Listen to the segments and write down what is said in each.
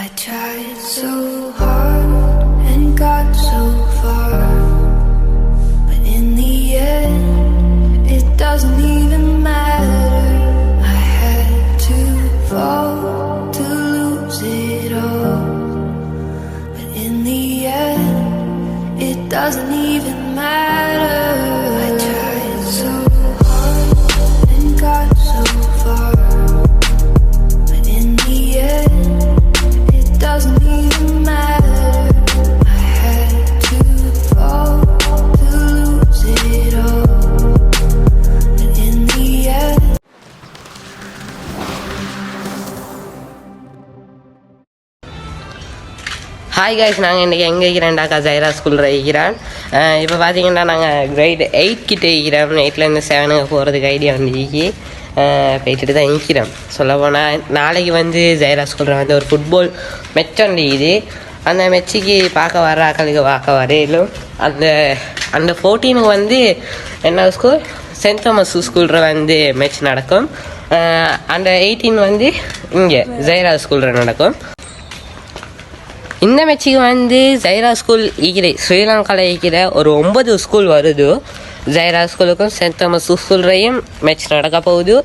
I tried so hard and got so far, but in the end it doesn't even matter. I had to fall to lose it all, but in the end it doesn't even matter. I tried so hard and got so far, but in the end it doesn't even matter. I had to fall to lose it all, but in the end. Hi guys, நாங்கள் இன்றைக்கி எங்கே இருக்கிறேன்டாக்கா ஜைரா ஸ்கூலில் இருக்கிறேன். இப்போ பார்த்தீங்கன்னா நாங்கள் great 8 கிட்டே இருக்கிறோம். 8லேருந்து 7க்கு போகிறதுக்கு ஐடியா வந்துச்சு. போயிட்டு தான் இருக்கிறோம். சொல்ல போனால் நாளைக்கு வந்து ஜைரா ஸ்கூலில் வந்து ஒரு ஃபுட்பால் மெச் வந்துக்குது. அந்த மெச்சுக்கு பார்க்க வர ஆக்களுக்கு பார்க்க வரையிலும் அந்த 14க்கு வந்து என்ன ஸ்கூல், சென்ட் தாமஸ் ஸ்கூலில் வந்து மெச் நடக்கும். அந்த 18 வந்து இங்கே ஜைரா ஸ்கூலில் நடக்கும். இந்த மெச்சுக்கு வந்து ஜைரா ஸ்கூல் இருக்கிற ஸ்ரீலங்காவில் இருக்கிற ஒரு 9 ஸ்கூல் வருது. ஜைரா ஸ்கூலுக்கும் சென்ட் தாமஸ் ஸ்கூல்லையும் மெச் நடக்க போகுது.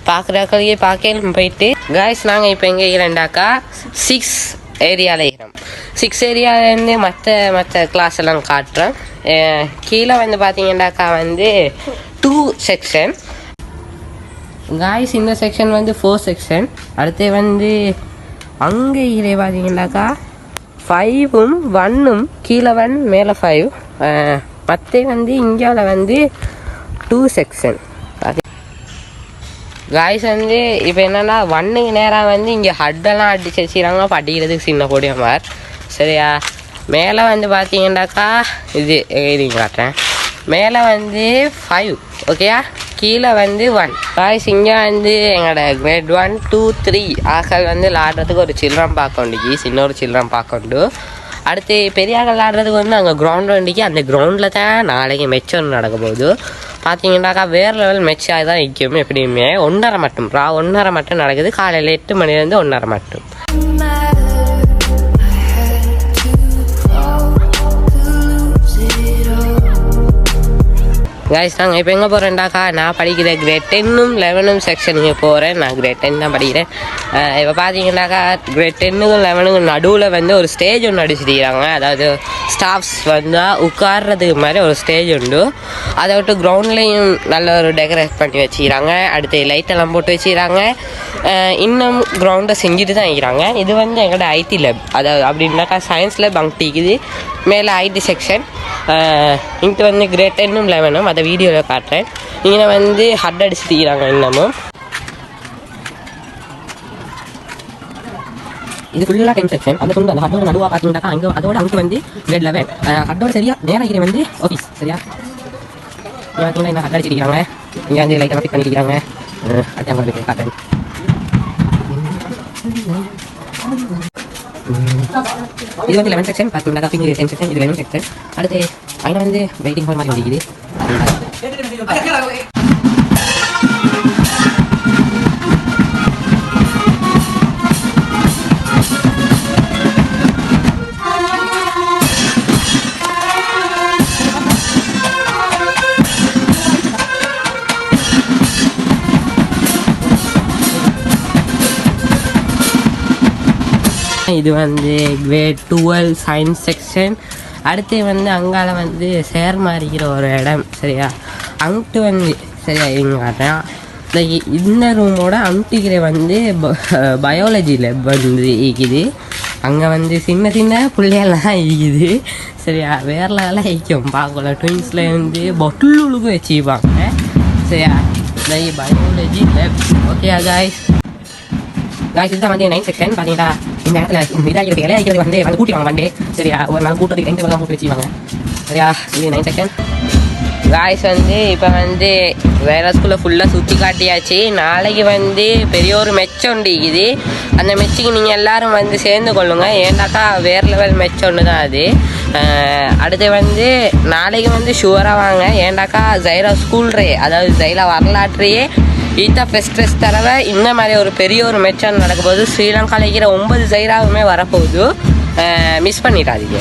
பார்க்குறாக்களே பார்க்க போயிட்டு காய்ஸ், நாங்கள் இப்போ எங்கே இருக்கிறேன்டாக்கா 6 ஏரியாவில் இருக்கிறோம். 6 ஏரியாவிலேருந்து மற்ற கிளாஸ் எல்லாம் காட்டுறோம். கீழே வந்து பார்த்தீங்கன்னாக்கா வந்து 2 செக்ஷன் காய்ஸ். இந்த செக்ஷன் வந்து 4 செக்ஷன். அடுத்து வந்து அங்கே கீழே பார்த்தீங்கன்னாக்கா 5ம் 1ம் கீழே 1 மேலே 5. மற்ற வந்து இந்தியாவில் வந்து 2 செக்ஷன் காய்ஸ். வந்து இப்போ என்னென்னா 1க்கு நேராக வந்து இங்கே ஹட்டெல்லாம் அடிச்சு வச்சுக்கிறாங்க படிக்கிறதுக்கு சின்ன கூடிய மாதிரி. சரியா, மேலே வந்து பார்த்தீங்கன்னாக்கா இது காட்டுறேன். மேலே வந்து 5 ஓகேயா, கீழே வந்து 1 காய்ஸ். இங்கே வந்து எங்களோட கிரேட் 1, 2, 3 ஆக்கள் வந்து விளாடுறதுக்கு ஒரு சில்ட்ரன் பார்க்க உண்டுக்கு, சின்ன ஒரு சில்ட்ரன் பார்க்க உண்டு. அடுத்து பெரிய ஆக்கள் விளாடுறதுக்கு வந்து அங்கே கிரவுண்டு வண்டிக்கு, அந்த கிரவுண்டில் தான் நாளைக்கு மெச் ஒன்று நடக்க போகுது. பார்த்தீங்கன்னாக்கா வேறு லெவல் மெச்சாக தான் நிற்கும். எப்படியுமே 1:30 மட்டும் 1:30 மட்டும் நடக்குது. காலையில் 8 மணிலேருந்து 1:30 மட்டும். காய்ஸ், நாங்கள் இப்போ எங்கே போகிறேன்டாக்கா, நான் படிக்கிற கிரேட் 10ம் 11ம் செக்ஷனுக்கு போகிறேன். நான் கிரேட் 10 தான் படிக்கிறேன். இப்போ பார்த்தீங்கன்னாக்கா கிரேட் 10க்கும் 11க்கும் நடுவில் வந்து ஒரு ஸ்டேஜ் ஒன்று அடிச்சுக்கிறாங்க. அதாவது ஸ்டாஃப்ஸ் வந்தால் உட்கார்றதுக்கு மாதிரி ஒரு ஸ்டேஜ் உண்டு. அதை விட்டு கிரவுண்ட்லேயும் நல்ல ஒரு டெக்கரேட் பண்ணி வச்சுக்கிறாங்க. அடுத்து லைட்டெல்லாம் போட்டு வச்சுக்கிறாங்க. இன்னும் கிரவுண்டை செஞ்சுட்டு தான் இருக்கிறாங்க. இது வந்து எங்களோட ஐடி லேப், அதாவது அப்படின்னாக்கா சயின்ஸ் லேப் அங்கிட்டிக்குது. மேலே ஐடி செக்ஷன். இங்கே வந்து கிரேட் 10ம் 11ம் அதை வீடியோவில் காட்டுறேன். இங்கே வந்து ஹட் அடிச்சுக்கிறாங்க. இன்னமும் இது ஃபுல்லாக 10 செக்ஷன். அந்த ஃபுல் அந்த ஹட்டோட நடுவாக பார்த்தீங்கன்னாக்கா அங்கே அதோட அங்கே வந்து கிரேட் 11 ஹட்டோட சரியா நேராக இருக்கிற வந்து ஆஃபீஸ். சரியா, இங்கே பார்த்தீங்கன்னா என்ன ஹட் அடிச்சிருக்கிறாங்க. இங்கே வந்து லைட்டெல்லாம் ஃபிட் பண்ணிக்கிறாங்க. அது அவங்களுக்கு காட்டுறேன். இது வந்து 11 செக்ஷன் பார்த்தீங்கன்னா, பின் 10 செக்ஷன், இது 11 செக்ஷன். அடுத்து அங்கே வந்து வெயிட்டிங் ஹால் மாதிரி வந்துக்குது. இது வந்து கிரேட் 12 சயின்ஸ் செக்ஷன். அடுத்து வந்து அங்கால வந்து சேர் மாறிக்கிற ஒரு இடம். சரியா, அங்கிட்டு வந்து சரியா இங்கே காட்டேன். இந்த ரூமோட அங்கிட்டிக்கிற வந்து பயாலஜி லேப் வந்து இருக்குது. அங்கே வந்து சின்ன சின்ன பிள்ளையெல்லாம் இருக்குது. சரியா, வேறெல்லாம் ஈக்கும் பார்க்கல. ட்வின்ஸில் வந்து பொட்டுள்ளுக்கு வச்சுப்பாங்க. சரியா, இந்த பயாலஜி லேப். ஓகே காய்ஸ், இதுதான் வந்து 9 செக்ஷன். பார்த்தீங்கன்னா இந்த இடத்துல இதாகிறது இலையாகிறது வந்து கூட்டிடுவாங்க வண்டே. சரியா, ஒரு நாள் கூட்டத்துக்கு 2 வெள்ளம் கூட்டி வச்சுவாங்க. சரியா, இது 9 செக்ஷன் காய்ஸ். வந்து இப்போ வந்து வேற ஸ்கூலில் ஃபுல்லாக சுற்றி காட்டியாச்சு. நாளைக்கு வந்து பெரிய ஒரு மெச் ஒன்று இருக்குது. அந்த மெச்சுக்கு நீங்கள் எல்லோரும் வந்து சேர்ந்து கொள்ளுங்கள். ஏன்னாக்கா வேறு லெவல் மெச் ஒன்று தான் அது. அடுத்து வந்து நாளைக்கு வந்து ஷுவராக வாங்க. ஏண்டாக்கா ஜைரா ஸ்கூல்றையே, அதாவது ஜைரா வரலாற்றையே ஈத்தா ஃபெஸ்ட் தடவை இந்த மாதிரி ஒரு பெரிய ஒரு மேட்சாக நடக்கும்போது ஸ்ரீலங்காவில் இருக்கிற 9 ஜைராவுமே வரப்போகுது. மிஸ் பண்ணிடாதீங்க.